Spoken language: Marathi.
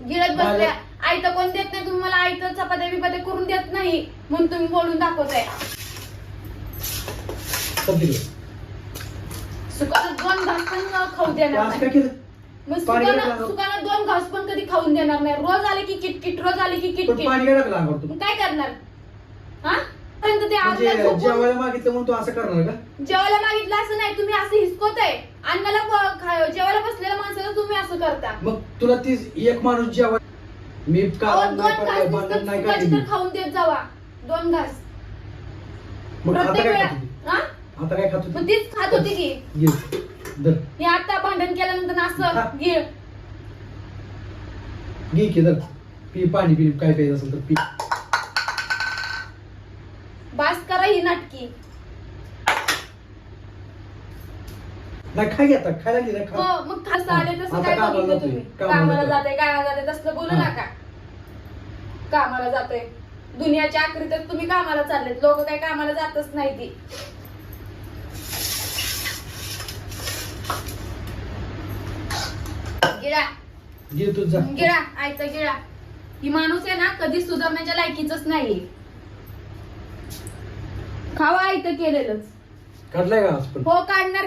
गिळत बसल्या. आयतं कोण देत नाही तुम्ही मला, आयतं चपात्या बिपात्या करून देत नाही म्हणून तुम्ही बोलून दाखवताय. सुकाला 2 घास पण खाऊ देणार नाही. मग सुकाला 2 घास पण कधी खाऊन देणार नाही. रोज आले की किटकिट, रोज आले की किटकिट. काय करणार? हा जेवायला मागितलं म्हणून तू असं करणार का? जेवायला मागितलं असं नाही, तुम्ही असं हिसकवताय. अन्नाला जेवायला बसलेल्या माणसाला तुम्ही असं करता. मग तुला ती एक माणूस जेवाय मी नाही खाऊन देत जावा 2 घास. आता काय खात होती? तीच खात होती की हे आता भांडण केल्यानंतर असं घे की दर पी पाणी पी, काय प्यायचं असेल तर पी. बास करा ही नाटकी. नाही खाय आता खायला दिलं खा. हो मग कसं आले तसं काय बघितलं तुम्ही? कामाला जाते तसलं बोलू नका. कामाला जातोय दुनियाच्या आखरीतच तुम्ही कामाला चाललेत. लोक काय कामाला जातच नाही ती. गिळा गिळा, आयता गिळा. ही माणूस आहे ना कधी सुधारण्याच्या लायकीच नाही. खावा आयतं केलेलंच. काढलाय का? हो काढणार.